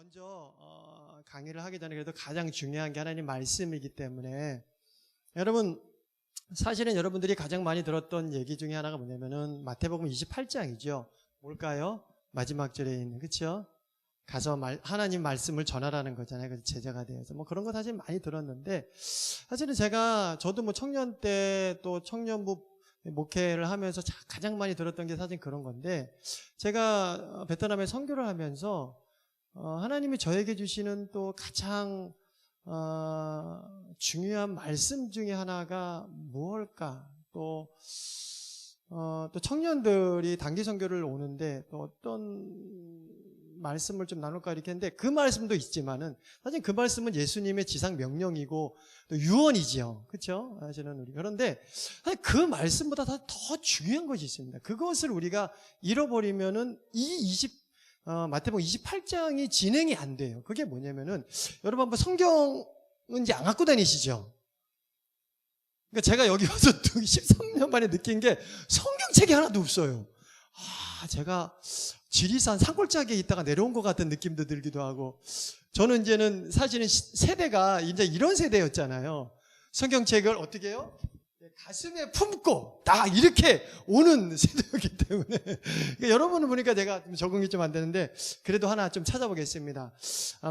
먼저 강의를 하기 전에 그래도 가장 중요한 게 하나님 말씀이기 때문에 여러분 사실은 여러분들이 가장 많이 들었던 얘기 중에 하나가 뭐냐면은 마태복음 28장이죠. 뭘까요? 마지막 절에 있는 그렇죠? 가서 하나님 말씀을 전하라는 거잖아요. 그래서 제자가 되어서 뭐 그런 거 사실 많이 들었는데 사실은 저도 뭐 청년 때 또 청년부 목회를 하면서 가장 많이 들었던 게 사실 그런 건데 제가 베트남에 선교를 하면서 하나님이 저에게 주시는 또 가장 중요한 말씀 중에 하나가 무엇일까? 또 청년들이 단기 선교를 오는데 또 어떤 말씀을 좀 나눌까 이렇게 했는데 그 말씀도 있지만은 사실 그 말씀은 예수님의 지상 명령이고 또 유언이지요. 그렇죠? 사실은 우리 그런데 사실 그 말씀보다 더 중요한 것이 있습니다. 그것을 우리가 잃어버리면은 마태복음 28장이 진행이 안 돼요. 그게 뭐냐면은 여러분 한번 성경은 이제 안 갖고 다니시죠? 그러니까 제가 여기 와서 13년 만에 느낀 게 성경책이 하나도 없어요. 제가 지리산 산골짜기에 있다가 내려온 것 같은 느낌도 들기도 하고 저는 이제는 사실은 세대가 이제 이런 세대였잖아요. 성경책을 어떻게 해요? 가슴에 품고 딱 이렇게 오는 세대였기 때문에 여러분을 보니까 제가 적응이 좀 안 되는데 그래도 하나 좀 찾아보겠습니다.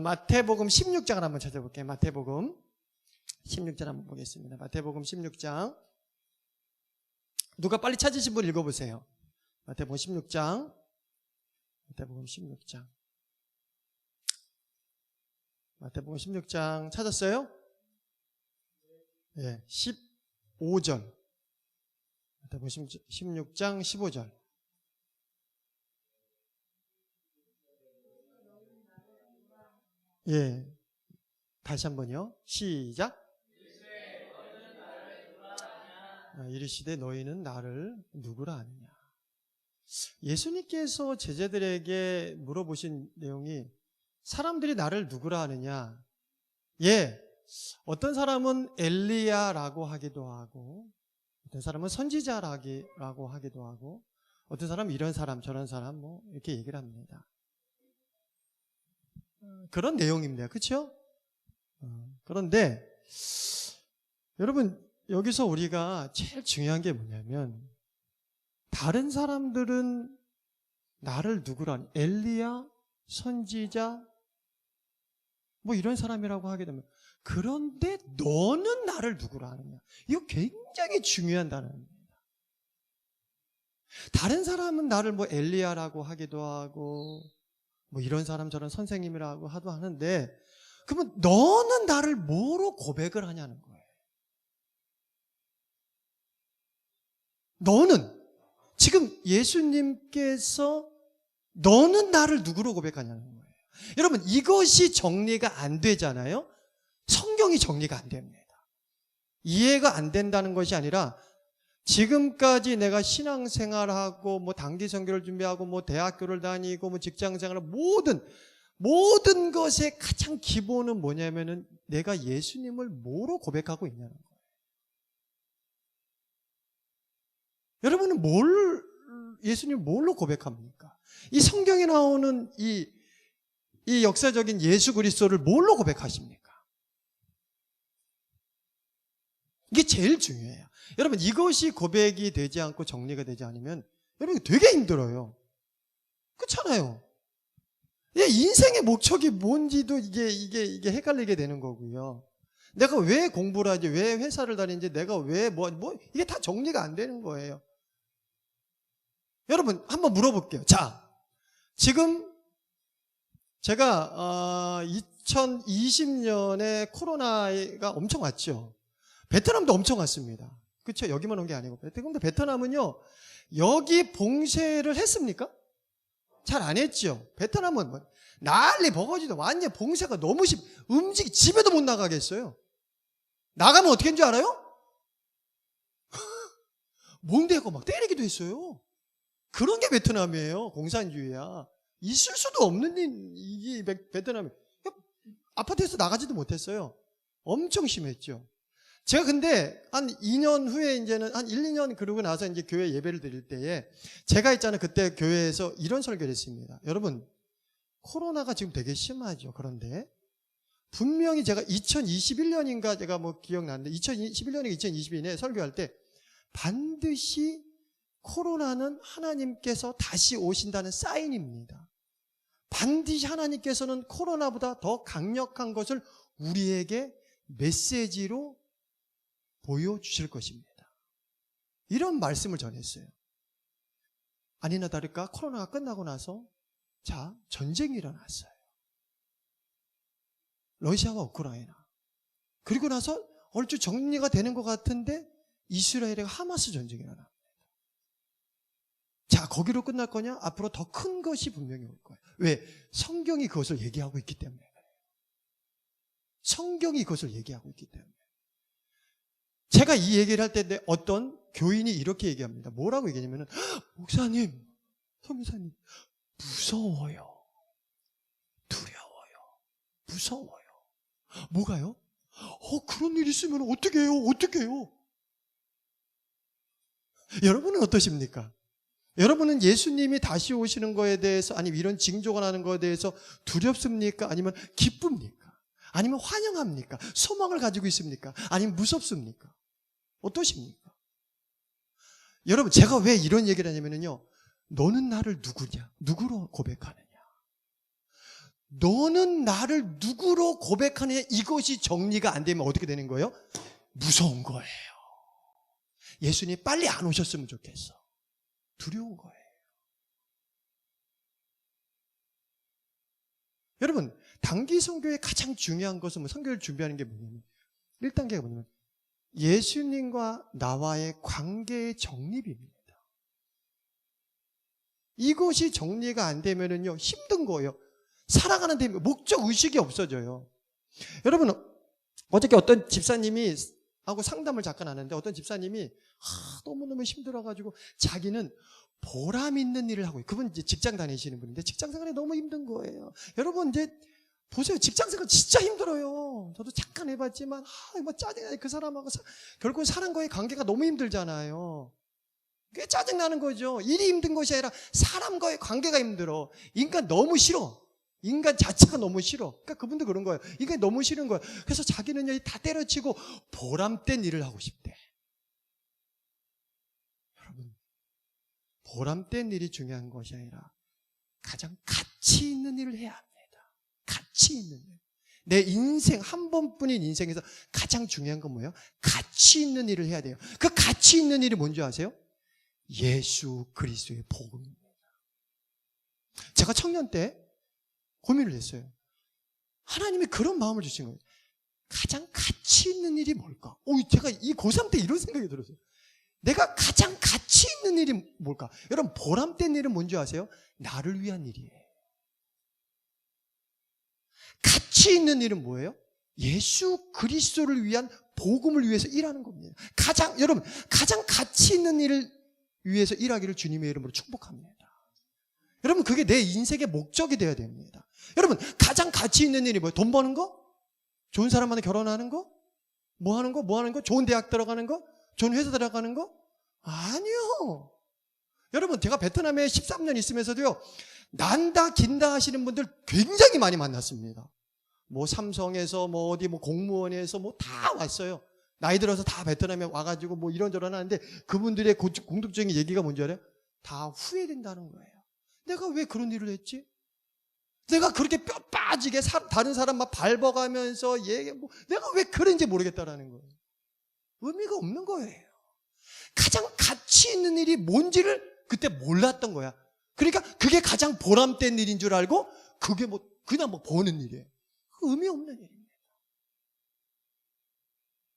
마태복음 16장을 한번 찾아볼게요. 마태복음 16장 한번 보겠습니다. 마태복음 16장 누가 빨리 찾으신 분 읽어보세요. 마태복음 16장 마태복음 16장 찾았어요? 예, 15절. 마태복음 16장 15절. 예, 다시 한번요. 시작. 이르시되 너희는 나를 누구라 하느냐. 예수님께서 제자들에게 물어보신 내용이 사람들이 나를 누구라 하느냐. 예, 어떤 사람은 엘리야라고 하기도 하고 어떤 사람은 선지자라고 하기도 하고 어떤 사람은 이런 사람 저런 사람 뭐 이렇게 얘기를 합니다. 그런 내용입니다. 그렇죠? 그런데 여러분 여기서 우리가 제일 중요한 게 뭐냐면 다른 사람들은 나를 누구라 엘리야, 선지자 뭐 이런 사람이라고 하게 되면 그런데 너는 나를 누구라 하느냐. 이거 굉장히 중요한 단어입니다. 다른 사람은 나를 뭐 엘리야라고 하기도 하고 뭐 이런 사람 저런 선생님이라고 하는데 그러면 너는 나를 뭐로 고백을 하냐는 거예요. 너는 지금 예수님께서 너는 나를 누구로 고백하냐는 거예요. 여러분 이것이 정리가 안 되잖아요. 성경이 정리가 안 됩니다. 이해가 안 된다는 것이 아니라 지금까지 내가 신앙생활하고 뭐 단기 선교를 준비하고 뭐 대학교를 다니고 뭐 직장생활 모든 것의 가장 기본은 뭐냐면은 내가 예수님을 뭐로 고백하고 있냐는 거예요. 여러분은 예수님 뭘로 고백합니까? 이 성경에 나오는 이 역사적인 예수 그리스도를 뭘로 고백하십니까? 이게 제일 중요해요. 여러분 이것이 고백이 되지 않고 정리가 되지 않으면 여러분 되게 힘들어요. 그렇잖아요. 인생의 목적이 뭔지도 이게 헷갈리게 되는 거고요. 내가 왜 공부를 하지, 왜 회사를 다니는지, 내가 왜 이게 다 정리가 안 되는 거예요. 여러분 한번 물어볼게요. 자, 지금 제가 2020년에 코로나가 엄청 왔죠. 베트남도 엄청 왔습니다. 그렇죠? 여기만 온 게 아니고. 근데 베트남은요. 여기 봉쇄를 했습니까? 잘 안 했죠. 베트남은 난리 버거지도 완전 봉쇄가 너무 집에도 못 나가겠어요. 나가면 어떻게 하는 줄 알아요? 몽대고 막 때리기도 했어요. 그런 게 베트남이에요. 공산주의야. 있을 수도 없는 이게 베트남이. 아파트에서 나가지도 못했어요. 엄청 심했죠. 제가 근데 한 2년 후에 이제는 한 1, 2년 그러고 나서 이제 교회 예배를 드릴 때에 제가 있잖아요. 그때 교회에서 이런 설교를 했습니다. 여러분, 코로나가 지금 되게 심하죠. 그런데 분명히 제가 2021년인가 제가 뭐 기억나는데 2021년인가 2022년에 설교할 때 반드시 코로나는 하나님께서 다시 오신다는 사인입니다. 반드시 하나님께서는 코로나보다 더 강력한 것을 우리에게 메시지로 보여주실 것입니다. 이런 말씀을 전했어요. 아니나 다를까 코로나가 끝나고 나서 자, 전쟁이 일어났어요. 러시아와 우크라이나. 그리고 나서 얼추 정리가 되는 것 같은데 이스라엘과 하마스 전쟁이 일어납니다. 자, 거기로 끝날 거냐? 앞으로 더 큰 것이 분명히 올 거예요. 왜? 성경이 그것을 얘기하고 있기 때문에 그래요. 성경이 그것을 얘기하고 있기 때문에. 제가 이 얘기를 할 때 어떤 교인이 이렇게 얘기합니다. 뭐라고 얘기하냐면, 목사님, 선교사님, 무서워요. 두려워요. 무서워요. 뭐가요? 그런 일이 있으면 어떻게 해요? 어떻게 해요? 여러분은 어떠십니까? 여러분은 예수님이 다시 오시는 거에 대해서, 아니면 이런 징조가 나는 거에 대해서 두렵습니까? 아니면 기쁩니까? 아니면 환영합니까? 소망을 가지고 있습니까? 아니면 무섭습니까? 어떠십니까? 여러분, 제가 왜 이런 얘기를 하냐면요, 너는 나를 누구냐? 누구로 고백하느냐? 너는 나를 누구로 고백하느냐? 이것이 정리가 안 되면 어떻게 되는 거예요? 무서운 거예요. 예수님 빨리 안 오셨으면 좋겠어. 두려운 거예요. 여러분, 단기 선교의 가장 중요한 것은 선교를 준비하는 게 뭐냐면 1단계가 뭐냐면 예수님과 나와의 관계의 정립입니다. 이것이 정리가 안 되면은요, 힘든 거예요. 살아가는 데 목적 의식이 없어져요. 여러분, 어저께 어떤 집사님이 하고 상담을 잠깐 하는데 어떤 집사님이 너무너무 힘들어가지고 자기는 보람 있는 일을 하고 있어요. 그분 이제 직장 다니시는 분인데 직장 생활이 너무 힘든 거예요. 여러분 이제 보세요. 직장 생활 진짜 힘들어요. 저도 잠깐 해봤지만 뭐 짜증나요. 그 사람하고 결국 사람과의 관계가 너무 힘들잖아요. 그게 짜증나는 거죠. 일이 힘든 것이 아니라 사람과의 관계가 힘들어. 인간 너무 싫어. 인간 자체가 너무 싫어. 그러니까 그분도 그런 거예요. 인간이 너무 싫은 거예요. 그래서 자기는요, 다 때려치고 보람된 일을 하고 싶대. 여러분, 보람된 일이 중요한 것이 아니라 가장 가치 있는 일을 해야 합니다. 가치 있는 일. 내 인생, 한 번뿐인 인생에서 가장 중요한 건 뭐예요? 가치 있는 일을 해야 돼요. 그 가치 있는 일이 뭔지 아세요? 예수 그리스도의 복음입니다. 제가 청년 때 고민을 했어요. 하나님이 그런 마음을 주신 거예요. 가장 가치 있는 일이 뭘까? 제가 이 고3 때 이런 생각이 들었어요. 내가 가장 가치 있는 일이 뭘까? 여러분, 보람된 일은 뭔지 아세요? 나를 위한 일이에요. 가치 있는 일은 뭐예요? 예수 그리스도를 위한 복음을 위해서 일하는 겁니다. 여러분, 가장 가치 있는 일을 위해서 일하기를 주님의 이름으로 축복합니다. 여러분, 그게 내 인생의 목적이 되어야 됩니다. 여러분, 가장 가치 있는 일이 뭐예요? 돈 버는 거? 좋은 사람한테 결혼하는 거? 뭐 하는 거? 좋은 대학 들어가는 거? 좋은 회사 들어가는 거? 아니요. 여러분, 제가 베트남에 13년 있으면서도요, 난다 긴다 하시는 분들 굉장히 많이 만났습니다. 뭐 삼성에서 뭐 어디 뭐 공무원에서 뭐 다 왔어요. 나이 들어서 다 베트남에 와가지고 뭐 이런저런 하는데 그분들의 공통적인 얘기가 뭔지 알아요? 다 후회된다는 거예요. 내가 왜 그런 일을 했지? 내가 그렇게 뼈 빠지게 다른 사람 막 밟아가면서 내가 왜 그런지 모르겠다라는 거예요. 의미가 없는 거예요. 가장 가치 있는 일이 뭔지를 그때 몰랐던 거야. 그러니까 그게 가장 보람된 일인 줄 알고 그게 그냥 보는 일이에요. 의미 없는 일입니다.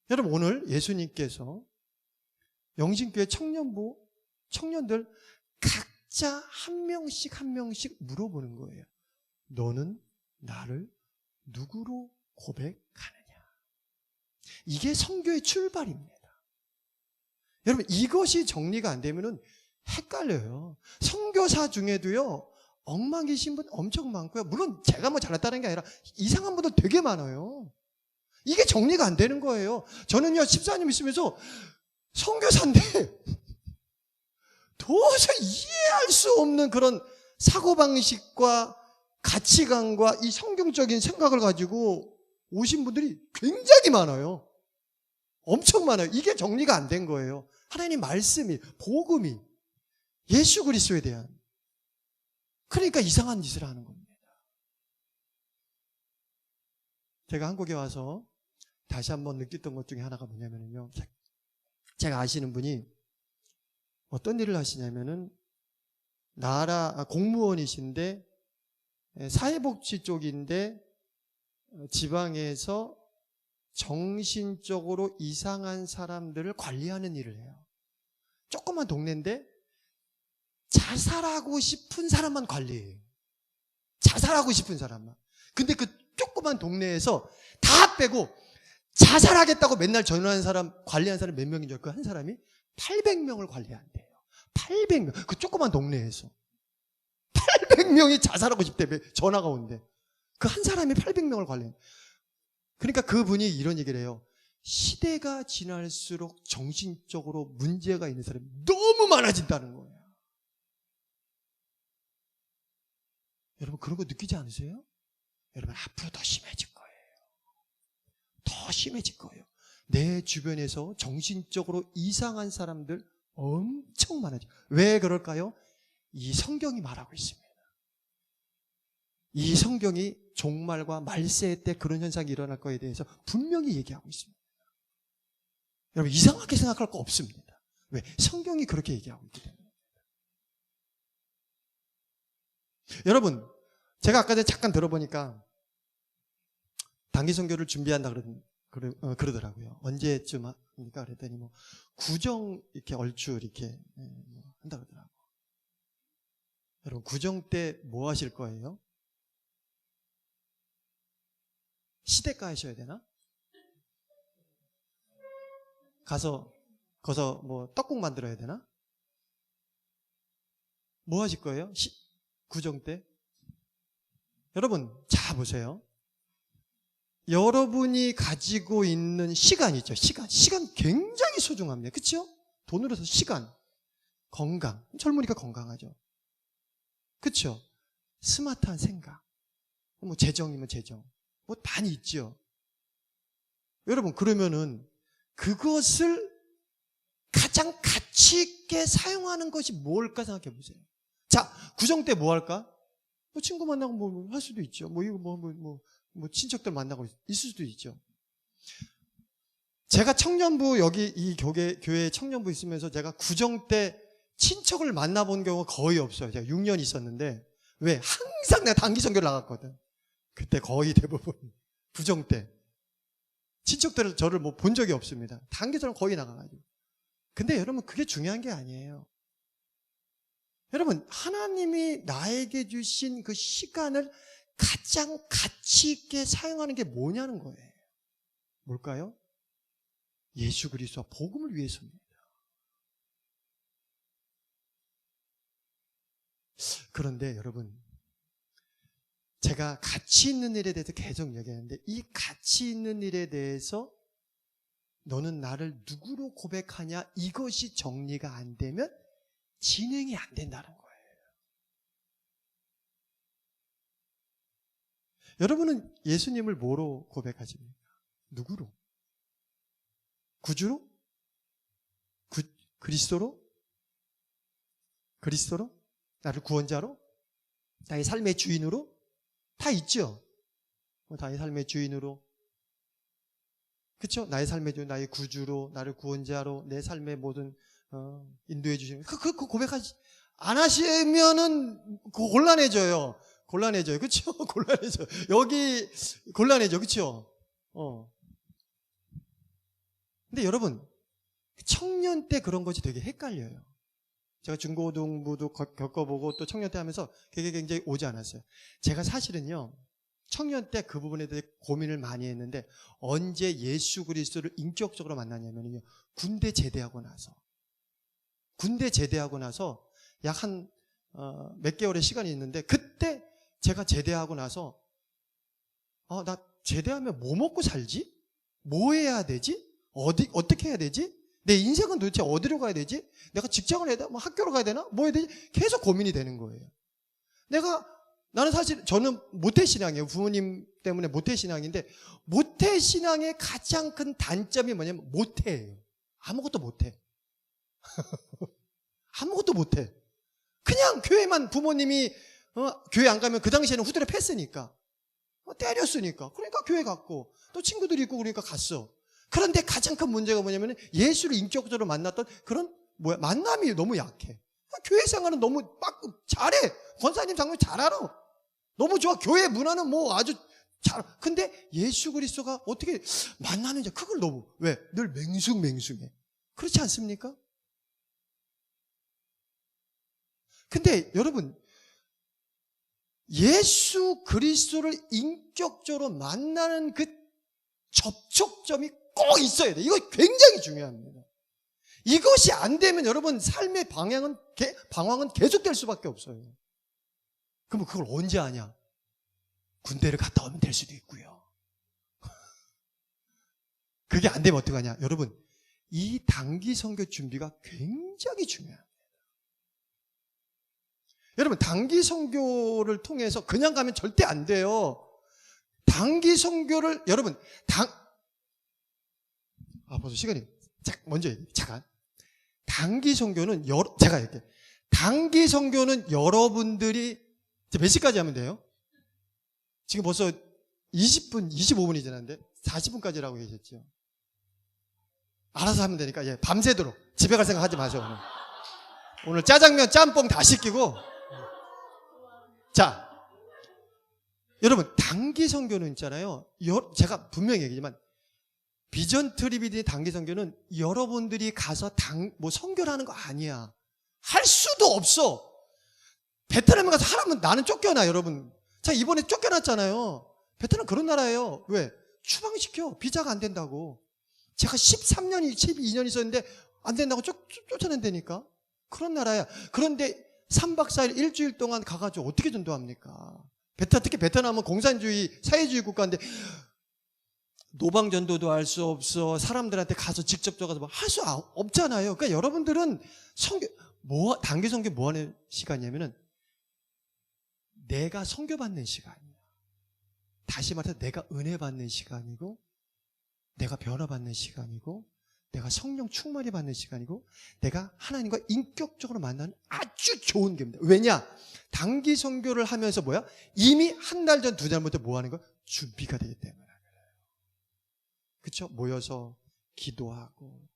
여러분, 오늘 예수님께서 영신교회 청년들 각자 한 명씩 물어보는 거예요. 너는 나를 누구로 고백하느냐? 이게 선교의 출발입니다. 여러분, 이것이 정리가 안 되면은 헷갈려요. 선교사 중에도요, 엉망이신 분 엄청 많고요. 물론 제가 뭐 잘났다는 게 아니라 이상한 분들 되게 많아요. 이게 정리가 안 되는 거예요. 저는요, 14년 있으면서 선교사인데 도저히 이해할 수 없는 그런 사고방식과 가치관과 이 성경적인 생각을 가지고 오신 분들이 굉장히 많아요. 엄청 많아요. 이게 정리가 안 된 거예요. 하나님 말씀이, 복음이, 예수 그리스도에 대한. 그러니까 이상한 짓을 하는 겁니다. 제가 한국에 와서 다시 한번 느꼈던 것 중에 하나가 뭐냐면요. 제가 아시는 분이 어떤 일을 하시냐면은 공무원이신데 사회복지 쪽인데 지방에서 정신적으로 이상한 사람들을 관리하는 일을 해요. 조그만 동네인데 자살하고 싶은 사람만 관리해요. 자살하고 싶은 사람만. 근데 그 조그만 동네에서 다 빼고 자살하겠다고 맨날 전화하는 사람, 관리하는 사람 몇 명인 줄 알고 한 사람이 800명을 관리한대요. 800명. 그 조그만 동네에서. 800명이 자살하고 싶대. 전화가 온대. 그 한 사람이 800명을 관리해. 그러니까 그분이 이런 얘기를 해요. 시대가 지날수록 정신적으로 문제가 있는 사람이 너무 많아진다는 거예요. 여러분 그런 거 느끼지 않으세요? 여러분 앞으로 더 심해질 거예요. 더 심해질 거예요. 내 주변에서 정신적으로 이상한 사람들 엄청 많아져요. 왜 그럴까요? 이 성경이 말하고 있습니다. 이 성경이 종말과 말세 때 그런 현상이 일어날 거에 대해서 분명히 얘기하고 있습니다. 여러분 이상하게 생각할 거 없습니다. 왜? 성경이 그렇게 얘기하고 있기 때문에. 여러분 제가 아까 전에 잠깐 들어보니까 단기 선교를 준비한다 그러더라고요. 언제쯤 합니까? 그랬더니 뭐 구정 이렇게 얼추 이렇게 한다 그러더라고요. 여러분 구정 때 뭐 하실 거예요? 시댁 가셔야 되나? 거기서 뭐 떡국 만들어야 되나? 뭐 하실 거예요? 구정 때? 여러분 자 보세요. 여러분이 가지고 있는 시간 있죠. 시간 굉장히 소중합니다. 그렇죠? 돈으로서 시간, 건강, 젊으니까 건강하죠. 그렇죠? 스마트한 생각, 뭐 재정이면 재정, 뭐 많이 있죠. 여러분 그러면은 그것을 가장 가치 있게 사용하는 것이 뭘까 생각해 보세요. 자, 구정 때 뭐 할까? 뭐 친구 만나고 뭐 할 수도 있죠. 뭐 이거 뭐 친척들 만나고 있을 수도 있죠. 제가 청년부 여기 이 교회 청년부 있으면서 제가 구정 때 친척을 만나본 경우가 거의 없어요. 제가 6년 있었는데 왜? 항상 내가 단기 선교를 나갔거든. 그때 거의 대부분 구정 때 친척들은 저를 뭐 본 적이 없습니다. 단기처럼 거의 나가가지고. 근데 여러분 그게 중요한 게 아니에요. 여러분 하나님이 나에게 주신 그 시간을 가장 가치 있게 사용하는 게 뭐냐는 거예요. 뭘까요? 예수 그리스도와 복음을 위해서입니다. 그런데 여러분 제가 가치 있는 일에 대해서 계속 얘기하는데 이 가치 있는 일에 대해서 너는 나를 누구로 고백하냐 이것이 정리가 안 되면 진행이 안 된다는 거예요. 여러분은 예수님을 뭐로 고백하십니까? 누구로? 구주로? 그리스도로? 나를 구원자로? 나의 삶의 주인으로? 다 있죠? 나의 삶의 주인으로. 그렇죠? 나의 삶의 주인, 나의 구주로, 나를 구원자로, 내 삶의 모든 인도해 주시는 그 고백하지 안 하시면은 곤란해져요. 그렇죠? 곤란해져. 여기 곤란해져. 그렇죠? 근데 여러분 청년 때 그런 것이 되게 헷갈려요. 제가 중고등부도 겪어보고 또 청년 때 하면서 그게 굉장히 오지 않았어요. 제가 사실은요 청년 때 그 부분에 대해 고민을 많이 했는데 언제 예수 그리스도를 인격적으로 만나냐면요 군대 제대하고 나서 약 한 몇 개월의 시간이 있는데 그때 제가 제대하고 나서 나 제대하면 뭐 먹고 살지? 뭐 해야 되지? 어떻게 해야 되지? 내 인생은 도대체 어디로 가야 되지? 내가 직장을 해야 되나? 뭐 학교로 가야 되나? 뭐 해야 되지? 계속 고민이 되는 거예요. 내가 나는 사실 저는 모태신앙이에요. 부모님 때문에 모태신앙인데 모태신앙의 가장 큰 단점이 뭐냐면 모태예요. 아무것도 못해. 아무것도 못해. 그냥 교회만 부모님이 교회 안 가면 그 당시에는 후드려 팼으니까 때렸으니까 그러니까 교회 갔고 또 친구들이 있고 그러니까 갔어. 그런데 가장 큰 문제가 뭐냐면 예수를 인격적으로 만났던 그런 만남이 너무 약해. 교회 생활은 너무 잘해. 권사님 장로님 잘 알아. 너무 좋아. 교회 문화는 뭐 아주 잘. 근데 예수 그리스도가 어떻게 만나는지 그걸 너무 왜? 늘 맹숭맹숭해. 그렇지 않습니까? 근데 여러분 예수 그리스도를 인격적으로 만나는 그 접촉점이 꼭 있어야 돼. 이거 굉장히 중요합니다. 이것이 안 되면 여러분 삶의 방향은 계속될 수밖에 없어요. 그럼 그걸 언제 하냐? 군대를 갔다 오면 될 수도 있고요. 그게 안 되면 어떡하냐? 여러분 이 단기 선교 준비가 굉장히 중요합니다. 여러분 단기 선교를 통해서 그냥 가면 절대 안 돼요. 단기 선교를 여러분 벌써 시간이 먼저 잠깐. 단기 선교는 제가 이렇게 단기 선교는 여러분들이 몇 시까지 하면 돼요? 지금 벌써 20분, 25분이 지났는데 40분까지라고 계셨죠. 알아서 하면 되니까 밤새도록 집에 갈 생각 하지 마세요. 오늘 짜장면, 짬뽕 다 시키고. 자, 여러분 단기 선교는 있잖아요. 제가 분명히 얘기지만 비전 트립이든 단기 선교는 여러분들이 가서 선교를 하는 거 아니야. 할 수도 없어. 베트남에 가서 하라면 나는 쫓겨나, 여러분. 자, 이번에 쫓겨났잖아요. 베트남 그런 나라예요. 왜? 추방시켜. 비자가 안 된다고. 제가 13년, 12년 있었는데 안 된다고 쫓아낸다니까. 그런 나라야. 그런데 3박 4일 일주일 동안 가가지고 어떻게 전도합니까? 특히 베트남은 공산주의, 사회주의 국가인데 노방전도도 할 수 없어. 사람들한테 가서 직접 들어가서 할 수 없잖아요. 그러니까 여러분들은 단기 선교 뭐 하는 시간이냐면은 내가 선교받는 시간이야. 다시 말해서 내가 은혜 받는 시간이고, 내가 변화받는 시간이고, 내가 성령 충만히 받는 시간이고, 내가 하나님과 인격적으로 만나는 아주 좋은 기회입니다. 왜냐? 단기 선교를 하면서 이미 한 달 전, 두 달부터 뭐 하는 거야? 준비가 되기 때문에. 그렇죠? 모여서 기도하고,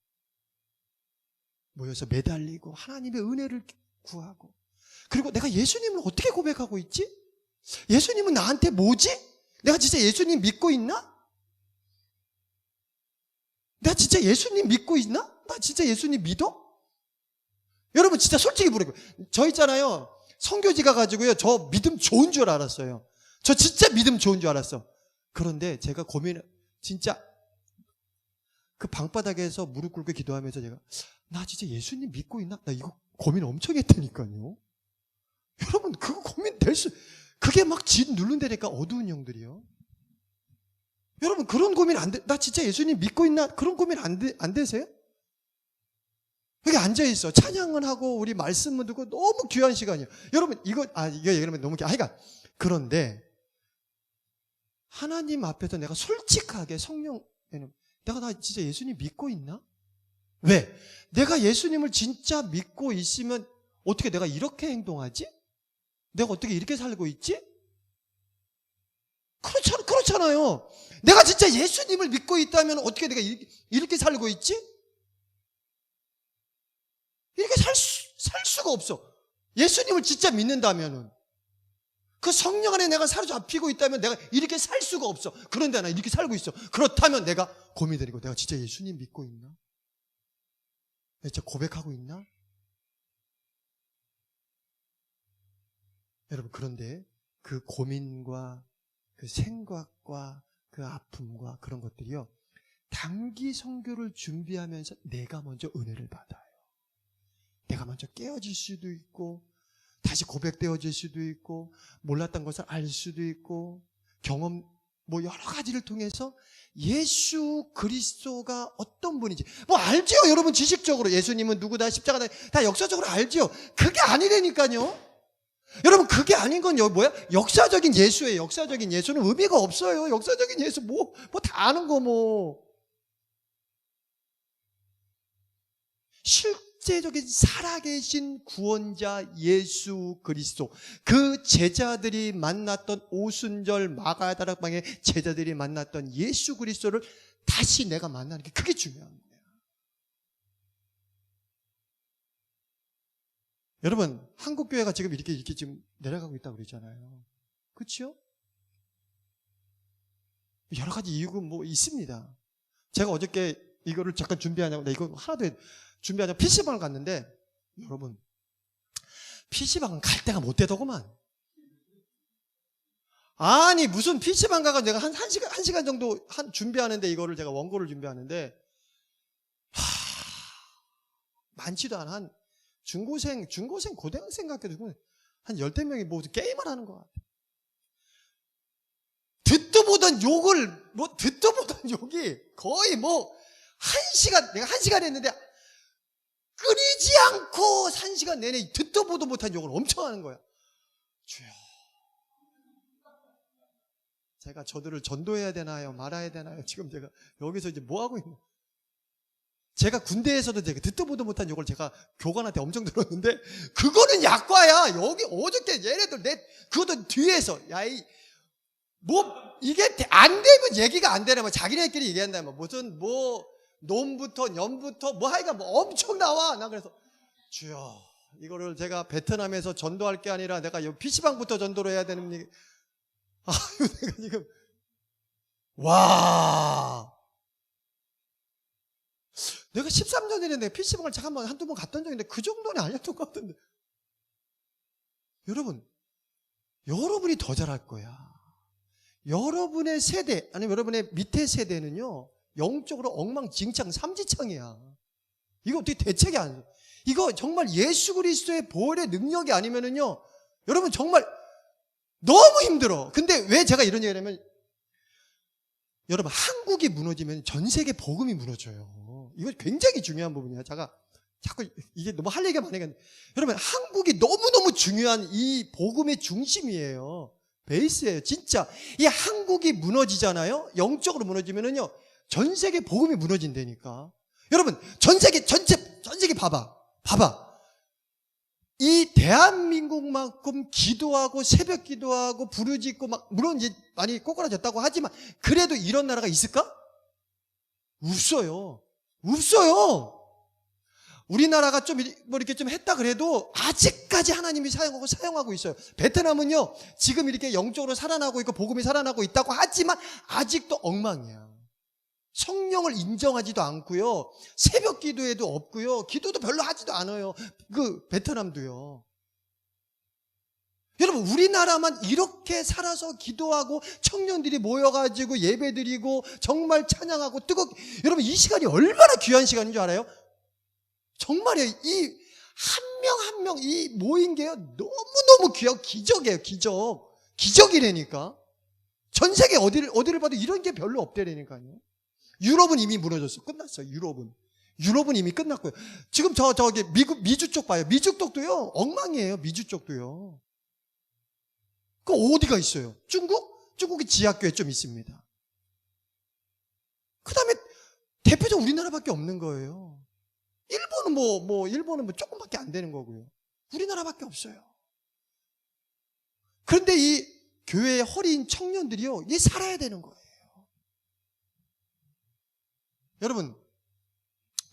모여서 매달리고, 하나님의 은혜를 구하고, 그리고 내가 예수님을 어떻게 고백하고 있지? 예수님은 나한테 뭐지? 내가 진짜 예수님 믿고 있나? 내가 진짜 예수님 믿고 있나? 나 진짜 예수님 믿어? 여러분 진짜 솔직히 물어봐요. 저 있잖아요. 선교지 가가지고요. 저 믿음 좋은 줄 알았어요. 저 진짜 믿음 좋은 줄 알았어. 그런데 제가 진짜 그 방바닥에서 무릎 꿇고 기도하면서 나 진짜 예수님 믿고 있나? 나 이거 고민 엄청 했다니까요. 여러분 그거 그게 막 누른다니까 어두운 영들이요. 여러분 그런 고민 안 돼. 나 진짜 예수님 믿고 있나? 그런 고민 안 되세요? 여기 앉아있어. 찬양을 하고 우리 말씀을 듣고 너무 귀한 시간이에요. 여러분 이거 얘기하면 너무 그런데 하나님 앞에서 내가 솔직하게 내가 나 진짜 예수님 믿고 있나? 왜? 내가 예수님을 진짜 믿고 있으면 어떻게 내가 이렇게 행동하지? 내가 어떻게 이렇게 살고 있지? 그렇잖아요. 내가 진짜 예수님을 믿고 있다면 어떻게 내가 이렇게 살고 있지? 이렇게 살 수가 없어. 예수님을 진짜 믿는다면은. 그 성령 안에 내가 사로잡히고 있다면 내가 이렇게 살 수가 없어. 그런데 나 이렇게 살고 있어. 그렇다면 내가 고민되고 내가 진짜 예수님 믿고 있나? 내가 진짜 고백하고 있나? 여러분 그런데 그 고민과 그 생각과 그 아픔과 그런 것들이요. 단기 선교를 준비하면서 내가 먼저 은혜를 받아요. 내가 먼저 깨어질 수도 있고 다시 고백되어질 수도 있고 몰랐던 것을 알 수도 있고 경험 여러 가지를 통해서 예수 그리스도가 어떤 분인지 알죠 여러분. 지식적으로 예수님은 누구다 십자가다 다 역사적으로 알죠. 그게 아니라니까요. 여러분, 그게 아닌 건 뭐야? 역사적인 예수예요. 역사적인 예수는 의미가 없어요. 역사적인 예수 뭐 다 아는 거 뭐. 실제적인 살아계신 구원자 예수 그리스도, 그 제자들이 만났던 오순절 마가다락방의 제자들이 만났던 예수 그리스도를 다시 내가 만나는 게 그게 중요한 거예요. 여러분, 한국교회가 지금 이렇게 지금 내려가고 있다고 그러잖아요. 그렇죠? 여러 가지 이유가 뭐 있습니다. 제가 어저께 이거를 잠깐 준비하냐고, 나 이거 하나도 준비하냐고 PC방을 갔는데, 여러분, PC방은 갈 데가 못 되더구만. 아니, 무슨 PC방 가가 내가 한 시간 정도 준비하는데, 이거를 제가 원고를 준비하는데, 많지도 않아. 한 중고생, 고등학생 같게도 한 10대 명이 뭐 게임을 하는 것 같아. 듣도 보던 욕이 거의 내가 1시간 했는데, 끊이지 않고 1시간 내내 듣도 보도 못한 욕을 엄청 하는 거야. 주여, 제가 저들을 전도해야 되나요? 말아야 되나요? 지금 제가 여기서 이제 뭐 하고 있는 거예요? 제가 군대에서도 제가 듣도 보도 못한 욕을 제가 교관한테 엄청 들었는데, 그거는 약과야. 여기 어저께 얘네들 그것도 뒤에서, 이게 안 되면 얘기가 안 되나, 자기네끼리 얘기한다면, 무슨 놈부터, 년부터, 하여간 엄청 나와. 나 그래서, 주여, 이거를 제가 베트남에서 전도할 게 아니라 내가 여기 PC방부터 전도를 해야 되는 얘기. 내가 지금, 내가 13년 전에 내가 PC방을 잠깐만 한두 번 갔던 적인데 그 정도는 아니었던 것 같은데. 여러분이 더 잘할 거야. 여러분의 세대, 아니면 여러분의 밑에 세대는요, 영적으로 엉망진창, 삼지창이야. 이거 어떻게 대책이 안 돼. 이거 정말 예수 그리스도의 보혈의 능력이 아니면은요, 여러분 정말 너무 힘들어. 근데 왜 제가 이런 얘기를 하냐면, 여러분, 한국이 무너지면 전 세계 복음이 무너져요. 이거 굉장히 중요한 부분이야. 제가 자꾸 이게 너무 할 얘기가 많으니까. 여러분, 한국이 너무너무 중요한 이 복음의 중심이에요. 베이스예요. 진짜. 이 한국이 무너지잖아요. 영적으로 무너지면은요, 전 세계 복음이 무너진다니까. 여러분, 전 세계 봐봐. 이 대한민국만큼 기도하고 새벽 기도하고 부르짖고 물론 이제 많이 꼬꾸라졌다고 하지만 그래도 이런 나라가 있을까? 없어요. 우리나라가 좀 이렇게 좀 했다 그래도 아직까지 하나님이 사용하고 있어요. 베트남은요, 지금 이렇게 영적으로 살아나고 있고 복음이 살아나고 있다고 하지만 아직도 엉망이야. 성령을 인정하지도 않고요, 새벽 기도에도 없고요, 기도도 별로 하지도 않아요. 베트남도요. 여러분, 우리나라만 이렇게 살아서 기도하고 청년들이 모여가지고 예배드리고 정말 찬양하고 여러분, 이 시간이 얼마나 귀한 시간인 줄 알아요? 정말이에요. 이 한 명 한 명 이 모인 게요, 너무너무 귀하고 기적이에요. 기적이라니까. 전 세계 어디를 봐도 이런 게 별로 없대라니까요. 유럽은 이미 무너졌어. 끝났어요. 유럽은 이미 끝났고요. 지금 저기 미주 쪽 봐요. 미주 쪽도요, 엉망이에요. 미주 쪽도요. 그 어디가 있어요? 중국이 지하교회 좀 있습니다. 그 다음에 대표적으로 우리나라밖에 없는 거예요. 일본은 조금밖에 안 되는 거고요. 우리나라밖에 없어요. 그런데 이 교회의 허리인 청년들이요, 이게 살아야 되는 거예요. 여러분,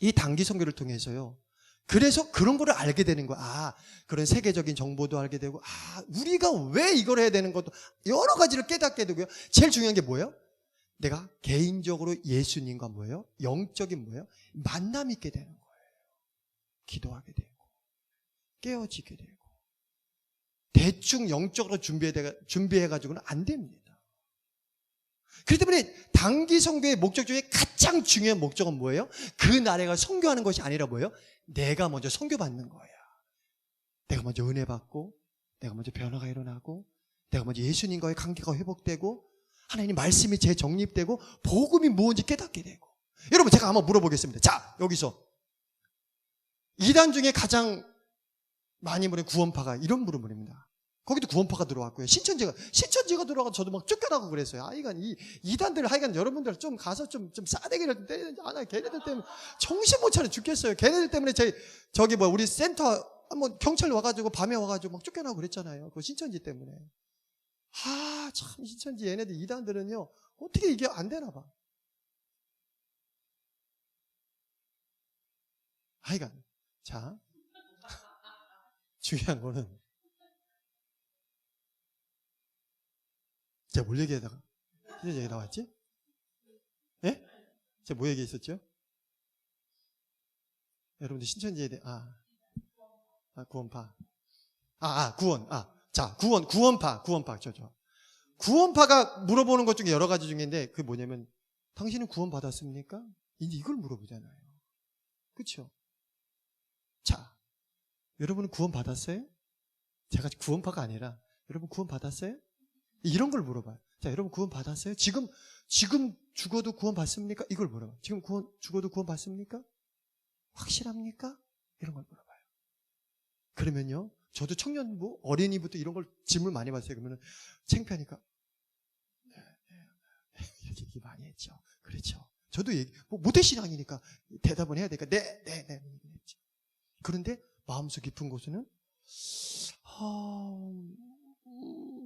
이 단기 선교를 통해서요, 그래서 그런 거를 알게 되는 거야. 그런 세계적인 정보도 알게 되고, 우리가 왜 이걸 해야 되는 것도 여러 가지를 깨닫게 되고요. 제일 중요한 게 뭐예요? 내가 개인적으로 예수님과 영적인 만남 있게 되는 거예요. 기도하게 되고, 깨어지게 되고. 대충 영적으로 준비해가지고는 안 됩니다. 그렇기 때문에 단기 선교의 목적 중에 가장 중요한 목적은 뭐예요? 그 나라가 선교하는 것이 아니라 뭐예요? 내가 먼저 선교받는 거야. 내가 먼저 은혜 받고, 내가 먼저 변화가 일어나고, 내가 먼저 예수님과의 관계가 회복되고, 하나님 말씀이 재정립되고, 복음이 뭔지 깨닫게 되고. 여러분, 제가 한번 물어보겠습니다. 자, 여기서 이단 중에 가장 많이 물은 구원파가 이런 물음입니다. 거기도 구원파가 들어왔고요. 신천지가 들어와서 저도 막 쫓겨나고 그랬어요. 하여간 이 이단들 하여간 여러분들 좀 가서 좀 싸대기를 좀 때리는지 걔네들 때문에 정신 못 차려 죽겠어요. 걔네들 때문에 저기 우리 센터 한번 경찰 와가지고 밤에 와가지고 막 쫓겨나고 그랬잖아요. 그 신천지 때문에. 참 신천지 얘네들 이단들은요 어떻게 이게 안 되나 봐. 하여간 자 중요한 거는 제가 뭘 얘기하다가 신천지 얘기 나왔지? 예? 제가 뭐 얘기했었죠? 여러분들 신천지에 대해 구원파 구원파 구원파가 물어보는 것 중에 여러 가지 중인데 그게 뭐냐면 당신은 구원 받았습니까? 이제 이걸 물어보잖아요. 그렇죠? 자, 여러분은 구원 받았어요? 제가 구원파가 아니라 여러분 구원 받았어요? 이런 걸 물어봐요. 자, 여러분 구원 받았어요? 지금 죽어도 구원 받습니까? 이걸 물어봐요. 지금 죽어도 구원 받습니까? 확실합니까? 이런 걸 물어봐요. 그러면요, 저도 청년부, 어린이부터 이런 걸 질문 많이 받았어요. 그러면은 창피하니까 이렇게 얘기 많이 했죠. 그렇죠. 저도 모태신앙이니까 대답은 해야 되니까 네 얘기했죠. 그런데 마음속 깊은 곳에는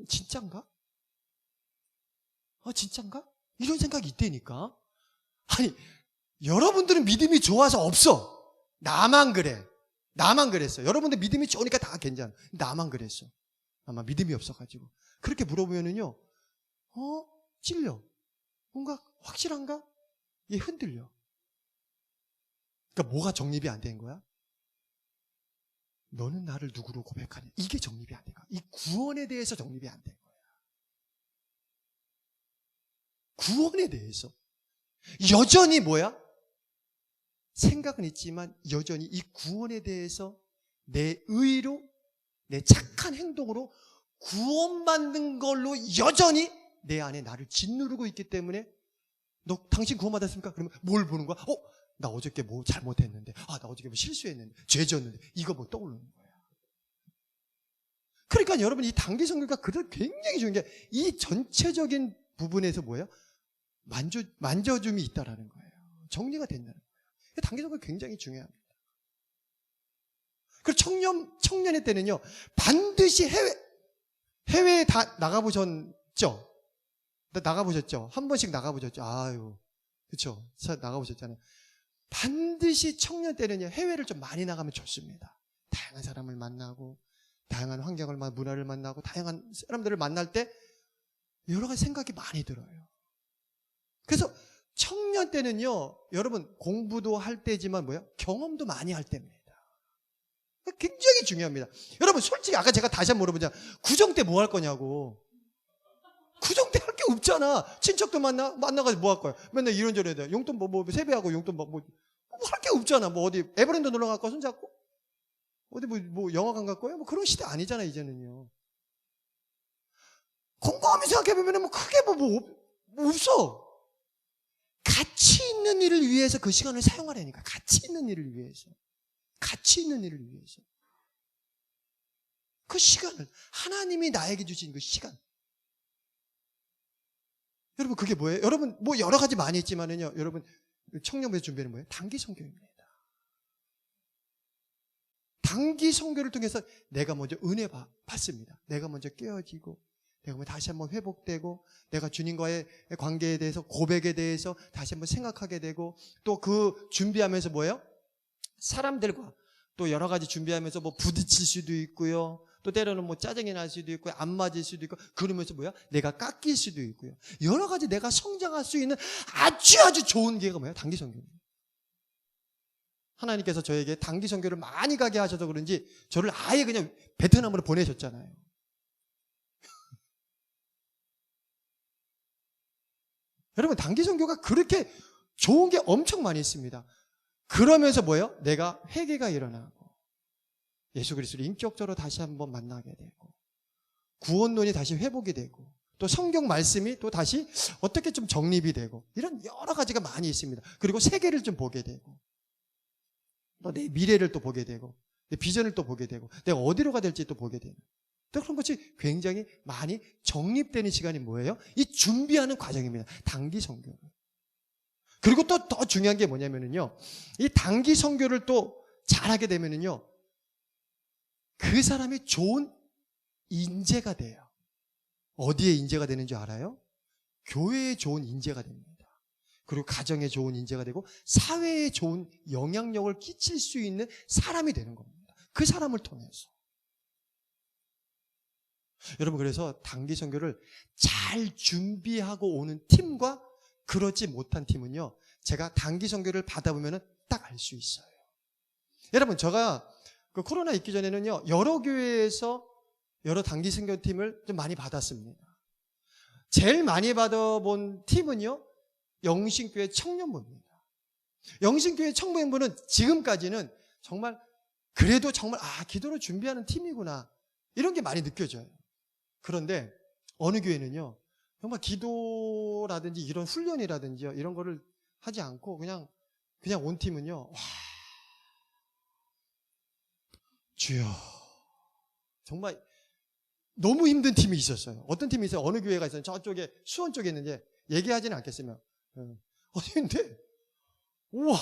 진짠가? 진짠가? 이런 생각이 있다니까. 아니, 여러분들은 믿음이 좋아서 없어. 나만 그래. 나만 그랬어. 여러분들 믿음이 좋으니까 다 괜찮아. 나만 그랬어. 아마 믿음이 없어가지고. 그렇게 물어보면은요, 찔려. 뭔가 확실한가? 얘 흔들려. 그러니까 뭐가 정립이 안 된 거야? 너는 나를 누구로 고백하냐? 이게 정립이 안 된 거야. 이 구원에 대해서 정립이 안 된 거야. 구원에 대해서. 여전히 뭐야? 생각은 있지만 여전히 이 구원에 대해서 내 의로, 내 착한 행동으로 구원받는 걸로 여전히 내 안에 나를 짓누르고 있기 때문에 당신 구원받았습니까? 그러면 뭘 보는 거야? 나 어저께 뭐 잘못했는데, 나 어저께 뭐 실수했는데, 죄 지었는데, 이거 뭐 떠오르는 거야. 그러니까 여러분 이 단기 선교가 굉장히 중요한 게 이 전체적인 부분에서 뭐예요? 만져줌이 있다라는 거예요. 정리가 된다는 거예요. 단기 선교가 굉장히 중요합니다. 그리고 청년의 때는요, 반드시 해외에 다 나가보셨죠? 나가보셨죠? 한 번씩 나가보셨죠? 그쵸? 나가보셨잖아요. 반드시 청년 때는요, 해외를 좀 많이 나가면 좋습니다. 다양한 사람을 만나고, 다양한 환경을 문화를 만나고, 다양한 사람들을 만날 때 여러 가지 생각이 많이 들어요. 그래서 청년 때는요, 여러분 공부도 할 때지만 경험도 많이 할 때입니다. 굉장히 중요합니다. 여러분 솔직히 아까 제가 다시 한번 물어보자. 구정 때 뭐 할 거냐고. 구정 때 할 게 없잖아. 친척도 만나가지고 뭐 할 거야. 맨날 이런저런 해야 돼. 용돈 세배하고 용돈 할 게 없잖아. 어디 에버랜드 놀러 갈 거야 손잡고? 어디 영화관 갈 거야? 그런 시대 아니잖아 이제는요. 곰곰이 생각해보면 크게 없어. 가치 있는 일을 위해서 그 시간을 사용하라니까. 가치 있는 일을 위해서. 그 시간을 하나님이 나에게 주신 그 시간. 여러분 그게 뭐예요? 여러분 여러 가지 많이 있지만은요. 여러분 청년부에서 준비하는 뭐예요? 단기 선교입니다. 단기 선교를 통해서 내가 먼저 은혜 받습니다. 내가 먼저 깨어지고 내가 다시 한번 회복되고 내가 주님과의 관계에 대해서 고백에 대해서 다시 한번 생각하게 되고 또 그 준비하면서 뭐예요? 사람들과 또 여러 가지 준비하면서 부딪힐 수도 있고요. 또 때로는 짜증이 날 수도 있고요. 안 맞을 수도 있고 그러면서 내가 깎일 수도 있고요. 여러 가지 내가 성장할 수 있는 아주 좋은 기회가 뭐예요? 단기 선교입니다. 하나님께서 저에게 단기 선교를 많이 가게 하셔서 그런지 저를 아예 그냥 베트남으로 보내셨잖아요. 여러분 단기 선교가 그렇게 좋은 게 엄청 많이 있습니다. 그러면서 뭐예요? 내가 회개가 일어나고 예수 그리스도를 인격적으로 다시 한번 만나게 되고 구원론이 다시 회복이 되고 또 성경 말씀이 또 다시 어떻게 좀 정립이 되고 이런 여러 가지가 많이 있습니다. 그리고 세계를 좀 보게 되고 또 내 미래를 또 보게 되고 내 비전을 또 보게 되고 내가 어디로 가야 될지 또 보게 되는 또 그런 것이 굉장히 많이 정립되는 시간이 뭐예요? 이 준비하는 과정입니다. 단기 선교. 그리고 또 더 중요한 게 뭐냐면요. 이 단기 선교를 또 잘하게 되면은요. 그 사람이 좋은 인재가 돼요. 어디에 인재가 되는 줄 알아요? 교회에 좋은 인재가 됩니다. 그리고 가정에 좋은 인재가 되고 사회에 좋은 영향력을 끼칠 수 있는 사람이 되는 겁니다. 그 사람을 통해서. 여러분, 그래서 단기 선교를 잘 준비하고 오는 팀과 그렇지 못한 팀은요, 제가 단기 선교를 받아보면 딱 알 수 있어요. 여러분, 제가 그 코로나 있기 전에는요, 여러 교회에서 여러 단기 선교팀을 좀 많이 받았습니다. 제일 많이 받아본 팀은요, 영신교회 청년부입니다. 영신교회 청년부는 지금까지는 정말 그래도 정말 기도로 준비하는 팀이구나, 이런 게 많이 느껴져요. 그런데 어느 교회는요, 정말 기도라든지 이런 훈련이라든지 이런 거를 하지 않고 그냥 온 팀은요, 와, 주여, 정말 너무 힘든 팀이 있었어요. 어떤 팀이 있어요? 어느 교회가 있어요? 저쪽에 수원 쪽에 있는데 얘기하지는 않겠으면 어디인데, 우와,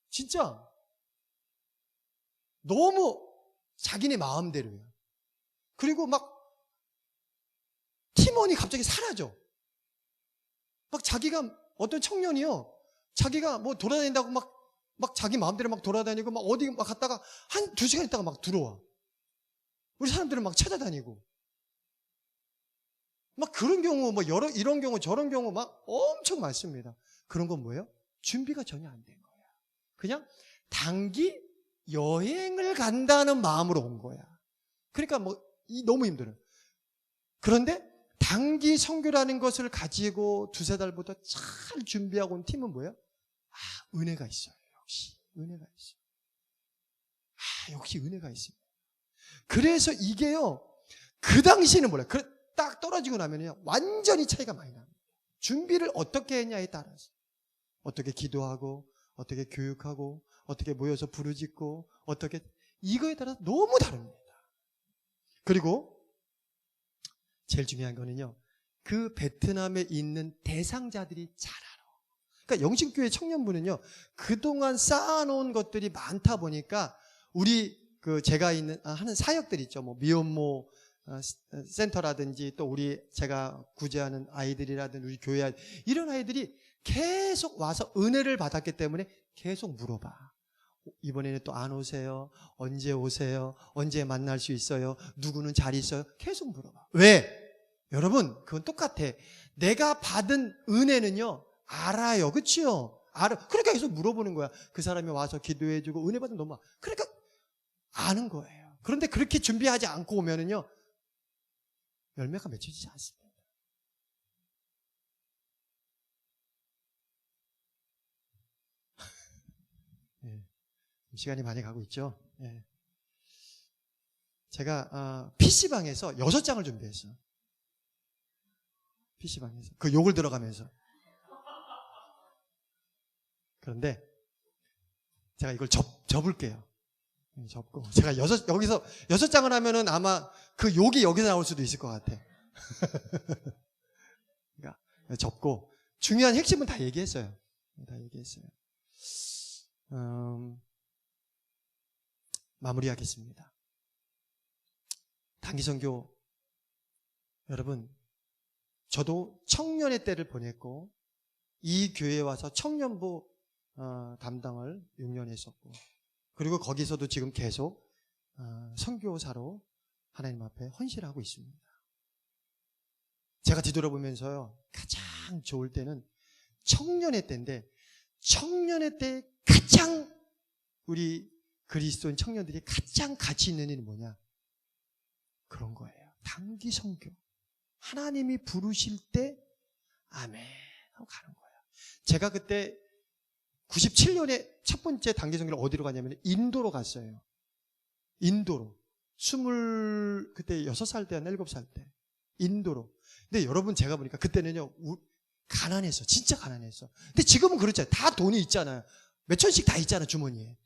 진짜 너무 자기네 마음대로예요. 그리고 막 팀원이 갑자기 사라져. 막 자기가, 어떤 청년이요, 자기가 뭐 돌아다닌다고 막 자기 마음대로 막 돌아다니고 막 어디 막 갔다가 한 2시간 있다가 막 들어와. 우리 사람들은 막 찾아다니고. 막 그런 경우, 뭐 이런 경우 저런 경우 막 엄청 많습니다. 그런 건 뭐예요? 준비가 전혀 안 된 거야. 그냥 단기 여행을 간다는 마음으로 온 거야. 그러니까 뭐 너무 힘들어요. 그런데 단기 선교라는 것을 가지고 2-3달부터 잘 준비하고 온 팀은 뭐예요? 은혜가 있어요. 역시 은혜가 있어요. 역시 은혜가 있습니다. 그래서 이게요, 그 당시에는 몰라요. 딱 떨어지고 나면요, 완전히 차이가 많이 납니다. 준비를 어떻게 했냐에 따라서, 어떻게 기도하고, 어떻게 교육하고, 어떻게 모여서 부르짖고, 어떻게, 이거에 따라서 너무 다릅니다. 그리고 제일 중요한 거는요, 그 베트남에 있는 대상자들이 잘 알아. 그러니까 영신교회 청년부는요, 그동안 쌓아놓은 것들이 많다 보니까 우리 제가 하는 사역들 있죠. 뭐 미혼모 센터라든지 또 제가 구제하는 아이들이라든지 우리 교회 아이들, 이런 아이들이 계속 와서 은혜를 받았기 때문에 계속 물어봐. 이번에는 또 안 오세요? 언제 오세요? 언제 만날 수 있어요? 누구는 잘 있어요? 계속 물어봐. 왜? 여러분, 그건 똑같아. 내가 받은 은혜는요, 알아요. 그치요? 알아. 그러니까 계속 물어보는 거야. 그 사람이 와서 기도해주고 은혜 받으면 너무, 그러니까 아는 거예요. 그런데 그렇게 준비하지 않고 오면은요, 열매가 맺혀지지 않습니다. 네. 시간이 많이 가고 있죠. 네. 제가 PC방에서 6장을 준비했어요. PC방에서 그 욕을 들어가면서. 그런데 제가 이걸 접을게요. 접고 제가 여기서 6장을 하면은 아마 그 욕이 여기서 나올 수도 있을 것 같아. 그러니까 접고 중요한 핵심은 다 얘기했어요. 마무리하겠습니다. 단기 선교, 여러분, 저도 청년의 때를 보냈고 이 교회에 와서 청년부 담당을 6년 했었고, 그리고 거기서도 지금 계속 선교사로 하나님 앞에 헌신하고 있습니다. 제가 뒤돌아보면서요, 가장 좋을 때는 청년의 때인데, 청년의 때 가장 우리 그리스도인 청년들이 가장 가치 있는 일이 뭐냐? 그런 거예요. 단기 선교. 하나님이 부르실 때 아멘 하고 가는 거예요. 제가 그때 97년에 첫 번째 단기 선교를 어디로 가냐면 인도로 갔어요. 인도로. 그때 6살 때나 7살 때. 인도로. 근데 여러분, 제가 보니까 그때는요, 가난했어. 진짜 가난했어. 근데 지금은 그렇잖아요. 다 돈이 있잖아요. 몇 천씩 다 있잖아, 주머니에.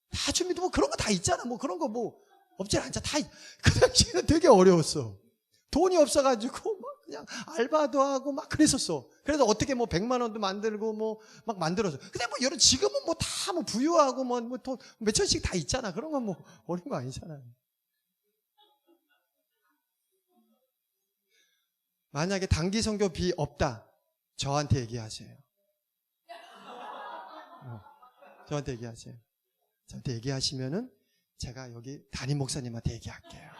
다 준비도 뭐 그런 거 다 있잖아. 뭐 그런 거 뭐 없진 않죠. 그 당시에는 되게 어려웠어. 돈이 없어가지고 막 그냥 알바도 하고 막 그랬었어. 그래서 어떻게 뭐 100만 원도 만들고 뭐 막 만들었어. 근데 뭐 여러 지금은 뭐 다 뭐 부유하고 뭐 돈 몇천씩 다 있잖아. 그런 건 뭐 어려운 거 아니잖아요. 만약에 단기 선교비 없다, 저한테 얘기하세요. 저한테 얘기하세요. 저한테 얘기하시면은 제가 여기 담임 목사님한테 얘기할게요.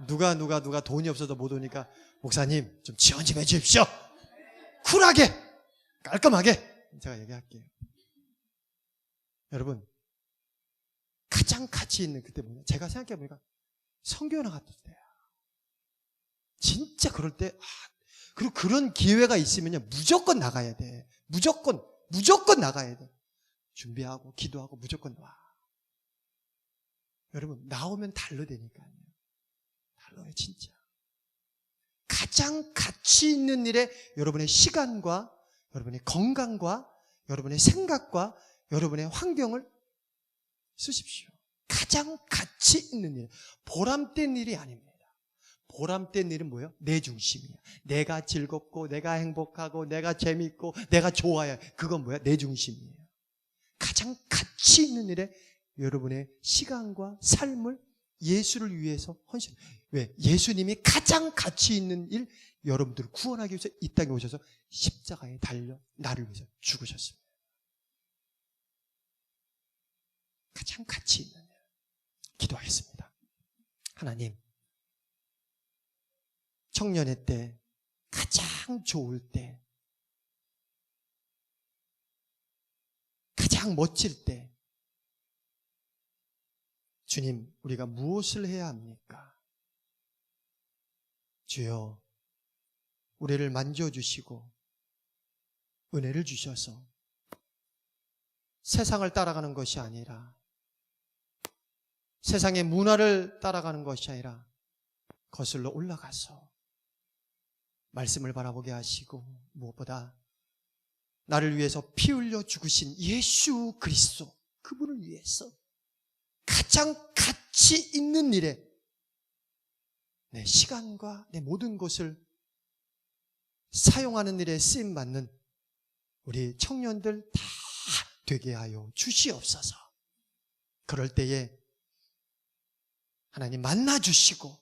누가 돈이 없어서 못 오니까 목사님 좀 지원 좀 해주십시오. 쿨하게 깔끔하게 제가 얘기할게요. 여러분, 가장 가치 있는 그때 뭐냐, 제가 생각해보니까 선교 나갔을 때야. 진짜 그럴 때, 그리고 그런 기회가 있으면요 무조건 나가야 돼. 무조건 나가야 돼. 준비하고 기도하고 무조건 와. 여러분, 나오면 달러되니까요. 달러요, 진짜. 가장 가치 있는 일에 여러분의 시간과 여러분의 건강과 여러분의 생각과 여러분의 환경을 쓰십시오. 가장 가치 있는 일, 보람된 일이 아닙니다. 보람된 일은 뭐예요? 내 중심이야. 내가 즐겁고 내가 행복하고 내가 재밌고 내가 좋아야, 그건 뭐야? 내 중심이에요. 가장 가치 있는 일에 여러분의 시간과 삶을 예수를 위해서 헌신. 왜? 예수님이 가장 가치 있는 일, 여러분들을 구원하기 위해서 이 땅에 오셔서 십자가에 달려 나를 위해서 죽으셨습니다. 가장 가치 있는 일. 기도하겠습니다. 하나님, 청년의 때, 가장 좋을 때, 가장 멋질 때, 주님, 우리가 무엇을 해야 합니까? 주여, 우리를 만져주시고 은혜를 주셔서 세상을 따라가는 것이 아니라, 세상의 문화를 따라가는 것이 아니라 거슬러 올라가서 말씀을 바라보게 하시고, 무엇보다 나를 위해서 피 흘려 죽으신 예수 그리스도, 그분을 위해서 가장 가치 있는 일에 내 시간과 내 모든 것을 사용하는 일에 쓰임받는 우리 청년들 다 되게 하여 주시옵소서. 그럴 때에 하나님 만나주시고,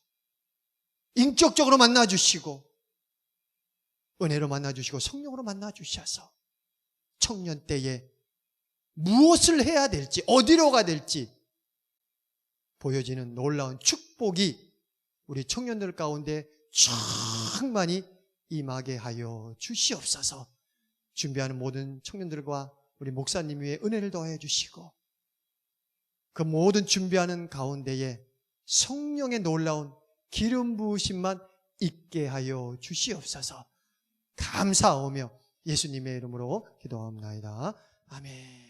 인격적으로 만나주시고, 은혜로 만나주시고, 성령으로 만나주셔서 청년 때에 무엇을 해야 될지, 어디로 가야 될지 보여지는 놀라운 축복이 우리 청년들 가운데 충만히 임하게 하여 주시옵소서. 준비하는 모든 청년들과 우리 목사님 위에 은혜를 더해 주시고, 그 모든 준비하는 가운데에 성령의 놀라운 기름 부으심만 있게 하여 주시옵소서. 감사하오며 예수님의 이름으로 기도합니다. 아멘.